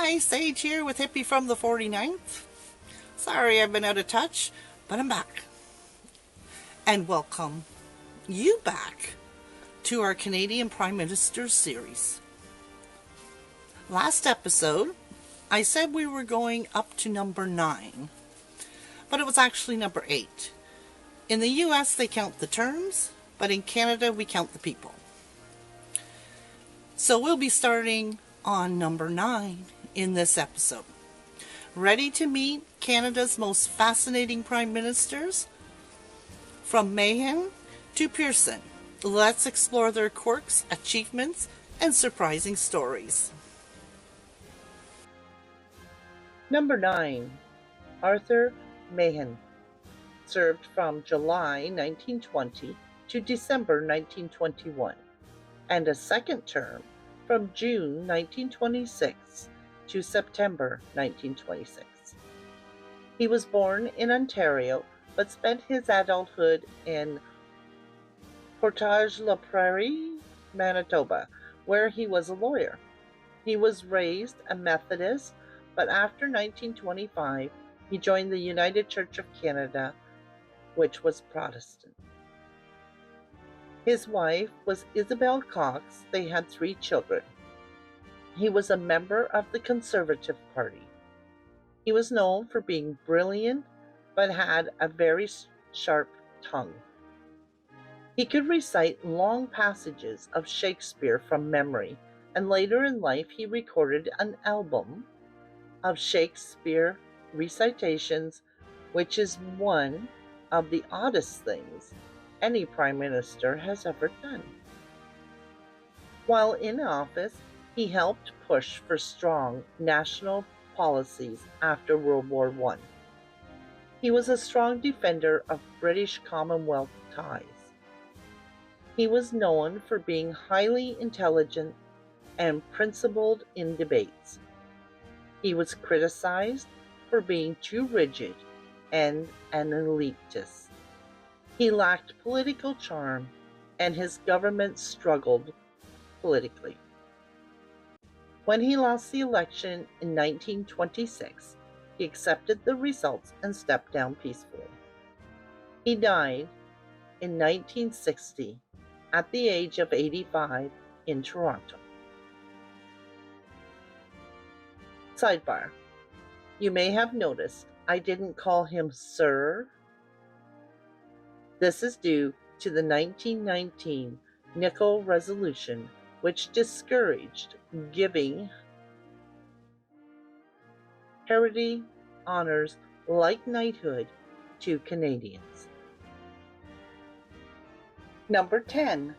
Hi, Sage here with Hippie from the 49th. Sorry I've been out of touch, but I'm back. And welcome you back to our Canadian Prime Minister series. Last episode, I said we were going up to number 9, but it was actually number 8. In the US, they count the terms, but in Canada, we count the people. So we'll be starting on number 9 in this episode. Ready to meet Canada's most fascinating prime ministers? From Mahan to Pearson, let's explore their quirks, achievements, and surprising stories. Number 9. Arthur Mahan served from July 1920 to December 1921, and a second term from June 1926 to September 1926. He was born in Ontario, but spent his adulthood in Portage-la-Prairie, Manitoba, where he was a lawyer. He was raised a Methodist, but after 1925, he joined the United Church of Canada, which was Protestant. His wife was Isabel Cox. They had 3 children. He was a member of the Conservative Party. He was known for being brilliant, but had a very sharp tongue. He could recite long passages of Shakespeare from memory, and later in life he recorded an album of Shakespeare recitations, which is one of the oddest things any prime minister has ever done. While in office, he helped push for strong national policies after World War I. He was a strong defender of British Commonwealth ties. He was known for being highly intelligent and principled in debates. He was criticized for being too rigid and an elitist. He lacked political charm, and his government struggled politically. When he lost the election in 1926, he accepted the results and stepped down peacefully. He died in 1960 at the age of 85 in Toronto. Sidebar: you may have noticed I didn't call him Sir. This is due to the 1919 Nickel Resolution, which discouraged giving hereditary honors like knighthood to Canadians. Number 10.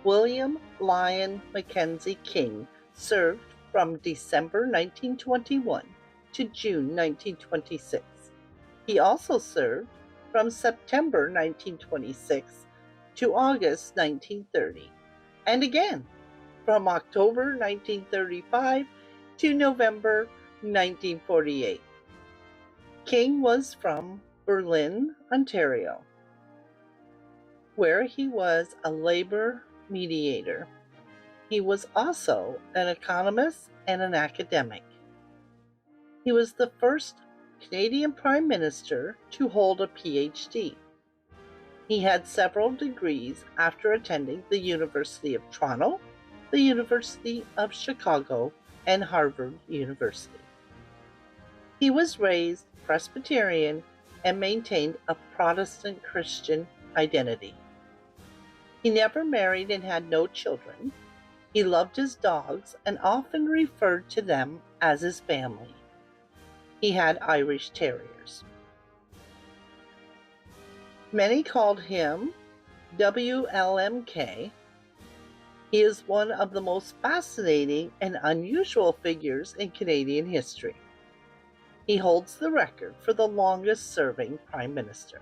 William Lyon Mackenzie King served from December 1921 to June 1926. He also served from September 1926 to August 1930, and again from October 1935 to November 1948. King was from Berlin, Ontario, where he was a labor mediator. He was also an economist and an academic. He was the first Canadian Prime Minister to hold a PhD. He had several degrees after attending the University of Toronto, the University of Chicago, and Harvard University. He was raised Presbyterian and maintained a Protestant Christian identity. He never married and had no children. He loved his dogs and often referred to them as his family. He had Irish Terriers. Many called him WLMK. He is one of the most fascinating and unusual figures in Canadian history. He holds the record for the longest-serving Prime Minister.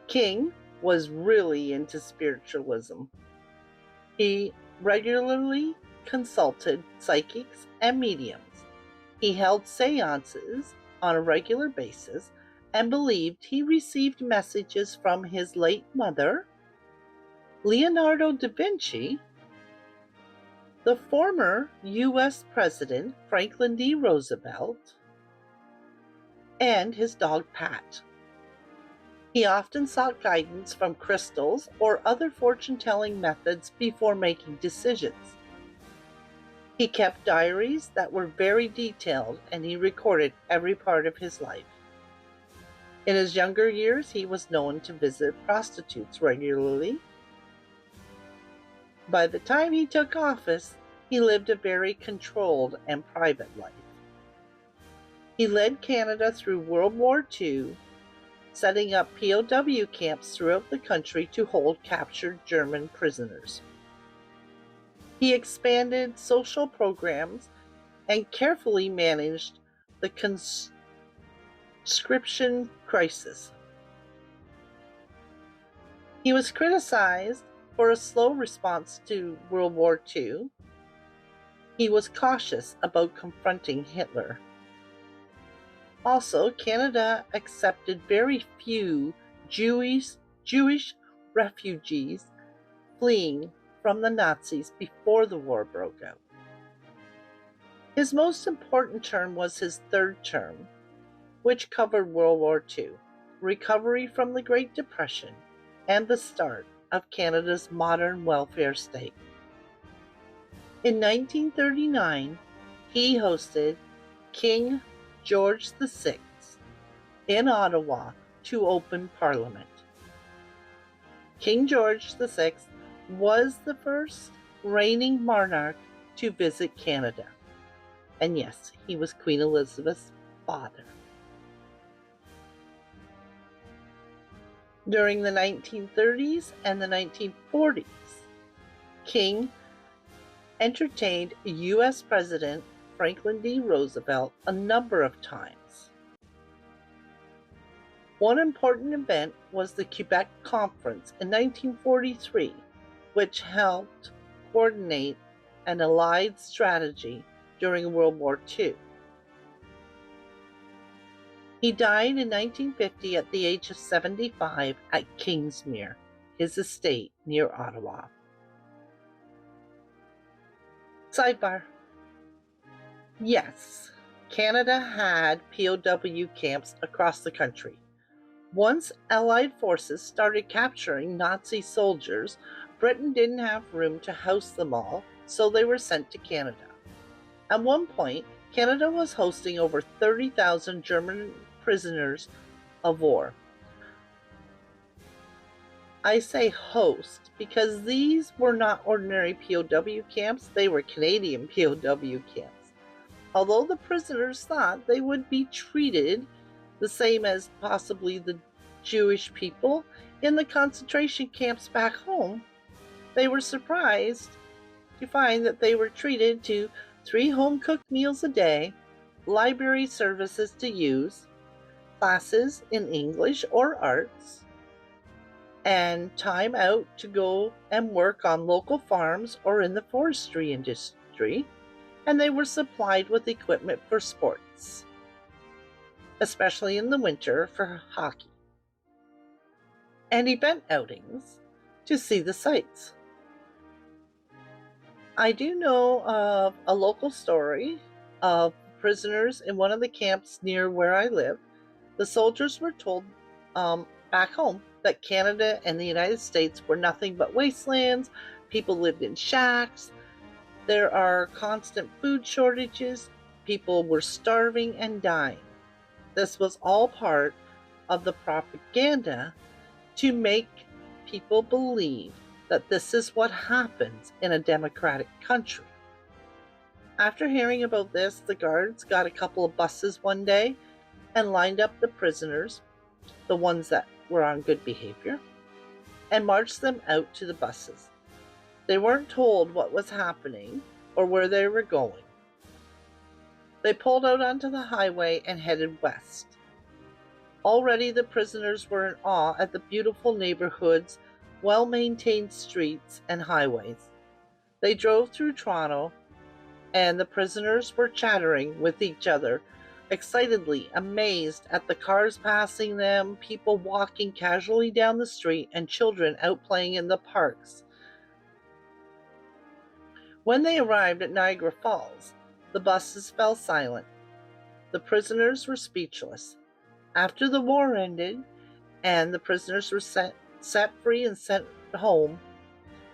King was really into spiritualism. He regularly consulted psychics and mediums. He held seances on a regular basis and believed he received messages from his late mother, Leonardo da Vinci, The former U.S. President Franklin D. Roosevelt and his dog Pat. He often sought guidance from crystals or other fortune-telling methods before making decisions. He kept diaries that were very detailed, and he recorded every part of his life. In his younger years, he was known to visit prostitutes regularly. By the time he took office, he lived a very controlled and private life. He led Canada through World War II, setting up POW camps throughout the country to hold captured German prisoners. He expanded social programs and carefully managed the Conscription Crisis. He was criticized for a slow response to World War II. He was cautious about confronting Hitler. Also, Canada accepted very few Jewish refugees fleeing from the Nazis before the war broke out. His most important term was his third term, which covered World War II, recovery from the Great Depression, and the start of Canada's modern welfare state. In 1939, he hosted King George VI in Ottawa to open Parliament. King George VI was the first reigning monarch to visit Canada. And yes, he was Queen Elizabeth's father. During the 1930s and the 1940s, King entertained U.S. President Franklin D. Roosevelt a number of times. One important event was the Quebec Conference in 1943, which helped coordinate an Allied strategy during World War II. He died in 1950 at the age of 75 at Kingsmere, his estate near Ottawa. Sidebar. Yes, Canada had POW camps across the country. Once Allied forces started capturing Nazi soldiers, Britain didn't have room to house them all, so they were sent to Canada. At one point, Canada was hosting over 30,000 German prisoners of war. I say host because these were not ordinary POW camps, they were Canadian POW camps. Although the prisoners thought they would be treated the same as possibly the Jewish people in the concentration camps back home, they were surprised to find that they were treated to 3 home-cooked meals a day, library services to use, classes in English or arts, and time out to go and work on local farms or in the forestry industry, and they were supplied with equipment for sports, especially in the winter for hockey, and event outings to see the sights. I do know of a local story of prisoners in one of the camps near where I live. The soldiers were told back home that Canada and the United States were nothing but wastelands. People lived in shacks. There are constant food shortages. People were starving and dying. This was all part of the propaganda to make people believe that this is what happens in a democratic country. After hearing about this, the guards got a couple of buses one day and lined up the prisoners, the ones that were on good behavior, and marched them out to the buses. They weren't told what was happening or where they were going. They pulled out onto the highway and headed west. Already the prisoners were in awe at the beautiful neighborhoods, well-maintained streets, and highways. They drove through Toronto, and the prisoners were chattering with each other, excitedly amazed at the cars passing them, people walking casually down the street, and children out playing in the parks. When they arrived at Niagara Falls, the buses fell silent. The prisoners were speechless. After the war ended and the prisoners were set free and sent home,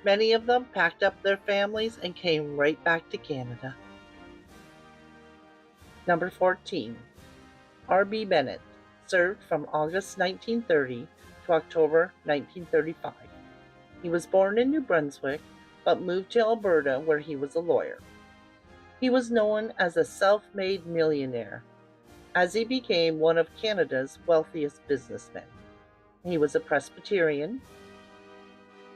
many of them packed up their families and came right back to Canada. Number 14. R.B. Bennett served from August 1930 to October 1935. He was born in New Brunswick, but moved to Alberta where he was a lawyer. He was known as a self-made millionaire, as he became one of Canada's wealthiest businessmen. He was a Presbyterian.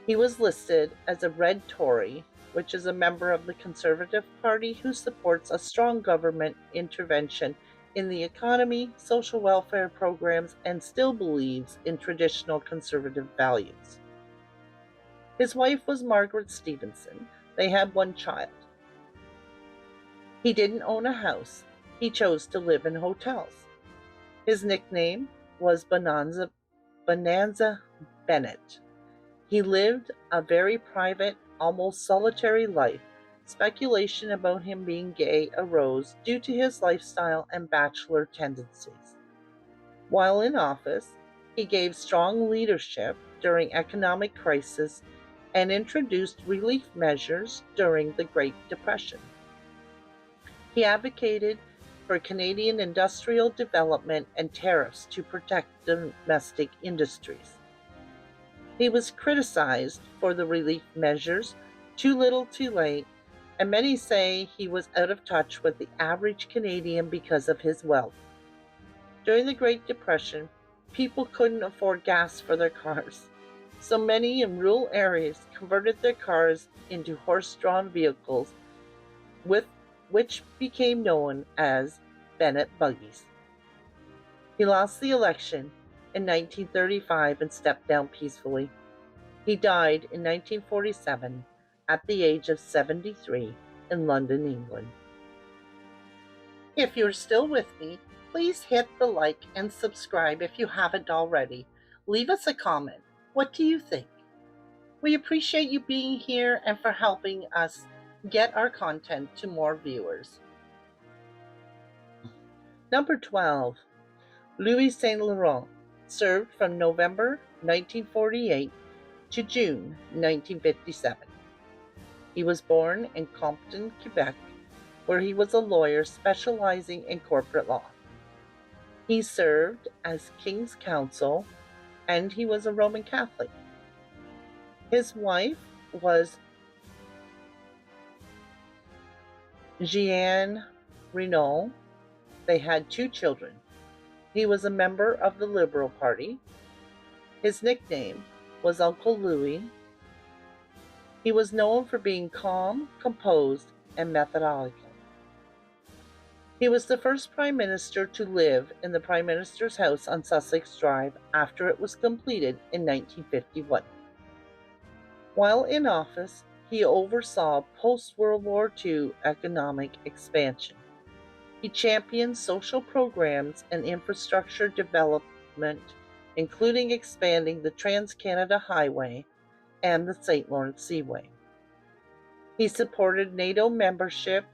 He was listed as a Red Tory, which is a member of the Conservative Party who supports a strong government intervention in the economy, social welfare programs, and still believes in traditional conservative values. His wife was Margaret Stevenson. They had one child. He didn't own a house. He chose to live in hotels. His nickname was Bonanza Bennett. He lived a very private, almost solitary life. Speculation about him being gay arose due to his lifestyle and bachelor tendencies. While in office, he gave strong leadership during economic crisis and introduced relief measures during the Great Depression. He advocated for Canadian industrial development and tariffs to protect domestic industries. He was criticized for the relief measures, too little too late, and many say he was out of touch with the average Canadian because of his wealth. During the Great Depression, people couldn't afford gas for their cars, so many in rural areas converted their cars into horse-drawn vehicles, which became known as Bennett buggies. He lost the election in 1935 and stepped down peacefully. He died in 1947 at the age of 73 in London, England. If you're still with me, please hit the like and subscribe if you haven't already. Leave us a comment. What do you think? We appreciate you being here and for helping us get our content to more viewers. Number 12. Louis Saint Laurent served from November 1948 to June 1957. He was born in Compton, Quebec, where he was a lawyer specializing in corporate law. He served as King's Counsel, and he was a Roman Catholic. His wife was Jeanne Renault. They had 2 children. He was a member of the Liberal Party. His nickname was Uncle Louis. He was known for being calm, composed, and methodical. He was the first Prime Minister to live in the Prime Minister's house on Sussex Drive after it was completed in 1951. While in office, he oversaw post-World War II economic expansion. He championed social programs and infrastructure development, including expanding the Trans-Canada Highway and the St. Lawrence Seaway. He supported NATO membership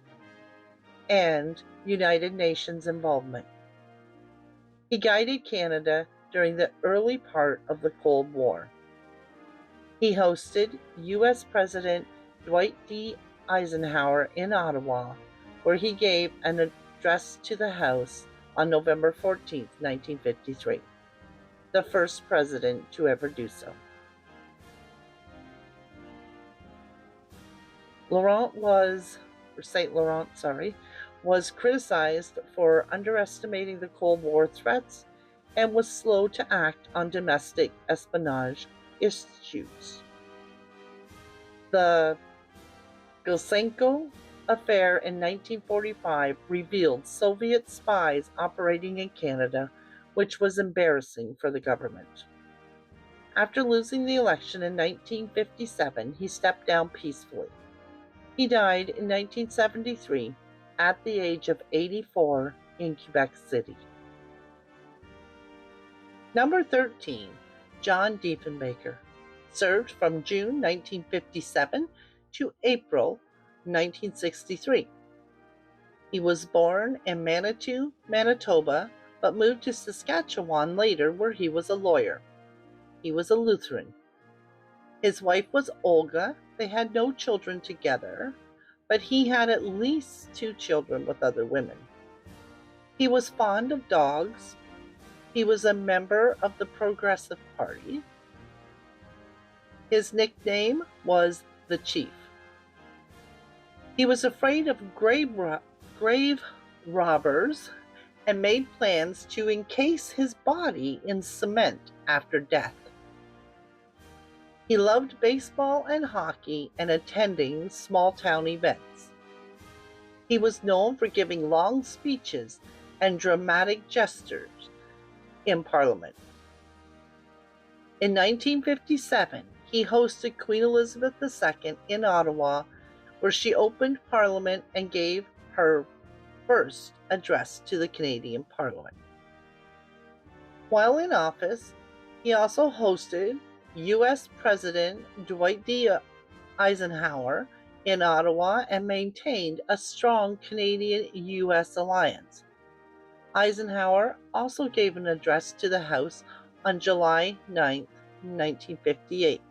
and United Nations involvement. He guided Canada during the early part of the Cold War. He hosted U.S. President Dwight D. Eisenhower in Ottawa, where he gave an address to the House on November 14, 1953, the first president to ever do so. Saint Laurent was criticized for underestimating the Cold War threats and was slow to act on domestic espionage issues. The Gouzenko affair in 1945 revealed Soviet spies operating in Canada, which was embarrassing for the government. After losing the election in 1957, he stepped down peacefully. He died in 1973 at the age of 84 in Quebec City. Number 13. John Diefenbaker served from June 1957 to April 1963. He was born in Manitou, Manitoba, but moved to Saskatchewan later, where he was a lawyer. He was a Lutheran. His wife was Olga. They had no children together, but he had at least 2 children with other women. He was fond of dogs. He was a member of the Progressive Party. His nickname was the Chief. He was afraid of grave robbers and made plans to encase his body in cement after death. He loved baseball and hockey and attending small-town events. He was known for giving long speeches and dramatic gestures in Parliament. In 1957, he hosted Queen Elizabeth II in Ottawa, where she opened Parliament and gave her first address to the Canadian Parliament. While in office, he also hosted U.S. President Dwight D. Eisenhower in Ottawa and maintained a strong Canadian-U.S. alliance. Eisenhower also gave an address to the House on July 9, 1958.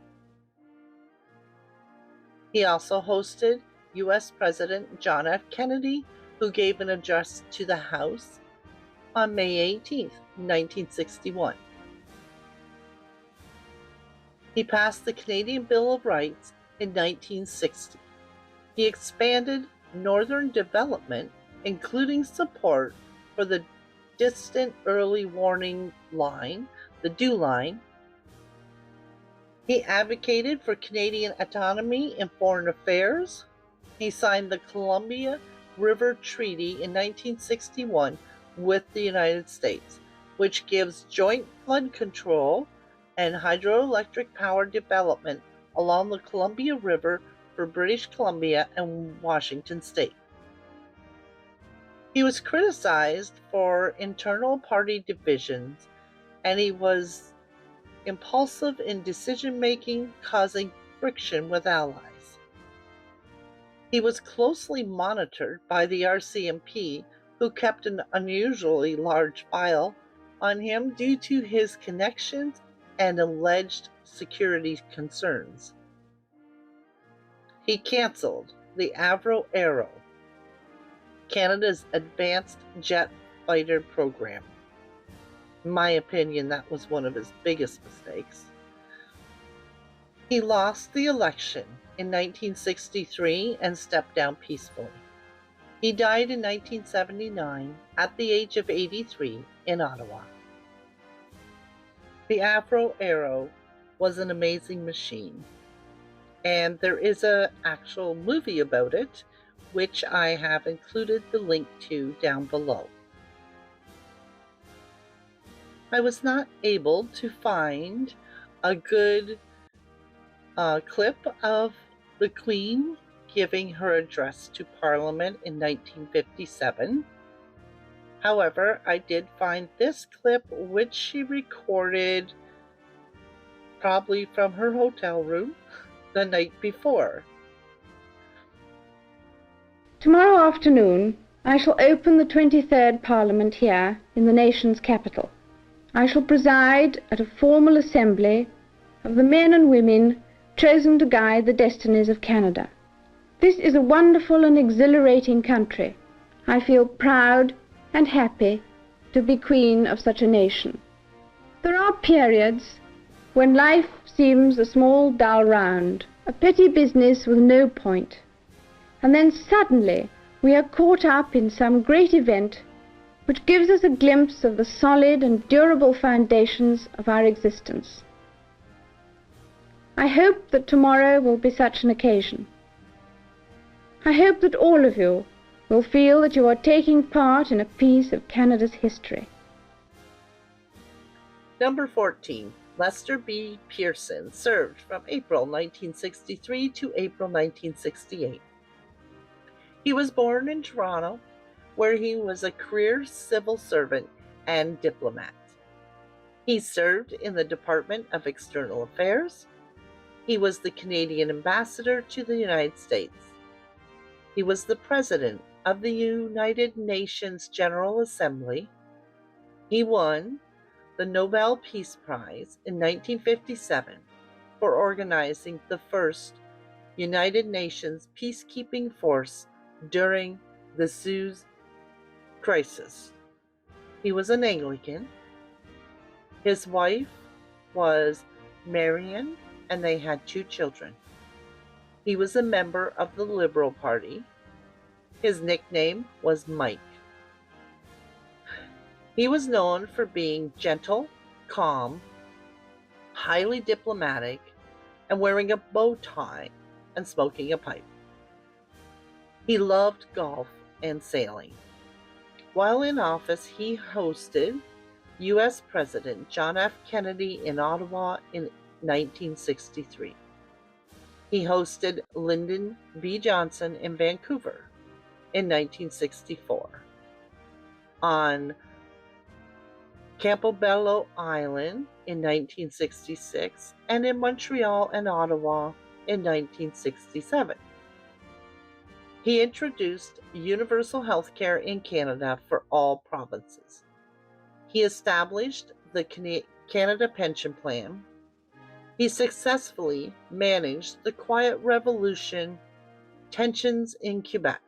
He also hosted U.S. President John F. Kennedy, who gave an address to the House on May 18, 1961. He passed the Canadian Bill of Rights in 1960. He expanded Northern development, including support for the Distant Early Warning Line, the DEW Line. He advocated for Canadian autonomy in foreign affairs. He signed the Columbia River Treaty in 1961 with the United States, which gives joint flood control and hydroelectric power development along the Columbia River for British Columbia and Washington State. He was criticized for internal party divisions, and he was impulsive in decision-making, causing friction with allies. He was closely monitored by the RCMP, who kept an unusually large file on him due to his connections and alleged security concerns. He cancelled the Avro Arrow, Canada's advanced jet fighter program. In my opinion, that was one of his biggest mistakes. He lost the election in 1963 and stepped down peacefully. He died in 1979 at the age of 83 in Ottawa. The Avro Arrow was an amazing machine, and there is an actual movie about it, which I have included the link to down below. I was not able to find a good clip of the Queen giving her address to Parliament in 1957. However, I did find this clip, which she recorded probably from her hotel room the night before. Tomorrow afternoon, I shall open the 23rd Parliament here in the nation's capital. I shall preside at a formal assembly of the men and women chosen to guide the destinies of Canada. This is a wonderful and exhilarating country. I feel proud and happy to be queen of such a nation. There are periods when life seems a small dull round, a petty business with no point, and then suddenly we are caught up in some great event which gives us a glimpse of the solid and durable foundations of our existence. I hope that tomorrow will be such an occasion. I hope that all of you will feel that you are taking part in a piece of Canada's history. Number 14. Lester B. Pearson served from April 1963 to April 1968. He was born in Toronto, where he was a career civil servant and diplomat. He served in the Department of External Affairs. He was the Canadian ambassador to the United States. He was the president of the United Nations General Assembly. He won the Nobel Peace Prize in 1957 for organizing the first United Nations peacekeeping force during the Suez Crisis. He was an Anglican. His wife was Marian, and they had 2 children. He was a member of the Liberal Party. His nickname was Mike. He was known for being gentle, calm, highly diplomatic, and wearing a bow tie and smoking a pipe. He loved golf and sailing. While in office, he hosted U.S. President John F. Kennedy in Ottawa in 1963. He hosted Lyndon B. Johnson in Vancouver in 1964. On Campobello Island in 1966, and in Montreal and Ottawa in 1967. He introduced universal health care in Canada for all provinces. He established the Canada Pension Plan. He successfully managed the Quiet Revolution tensions in Quebec.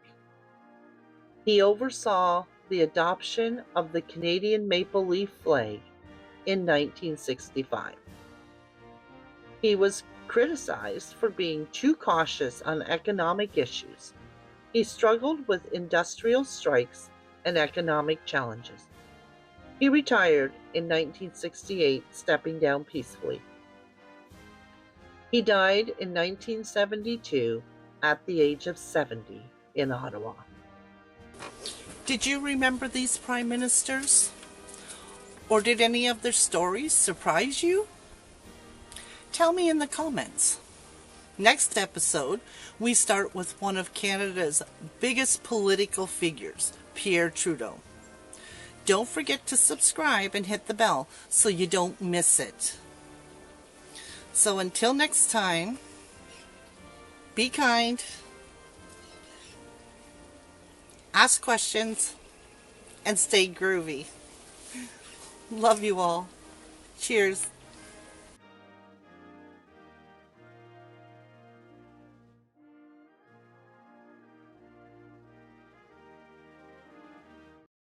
He oversaw the adoption of the Canadian maple leaf flag in 1965. He was criticized for being too cautious on economic issues. He struggled with industrial strikes and economic challenges. He retired in 1968, stepping down peacefully. He died in 1972 at the age of 70 in Ottawa. Did you remember these prime ministers? Or did any of their stories surprise you? Tell me in the comments. Next episode, we start with one of Canada's biggest political figures, Pierre Trudeau. Don't forget to subscribe and hit the bell so you don't miss it. So until next time, be kind, ask questions, and stay groovy. Love you all. Cheers.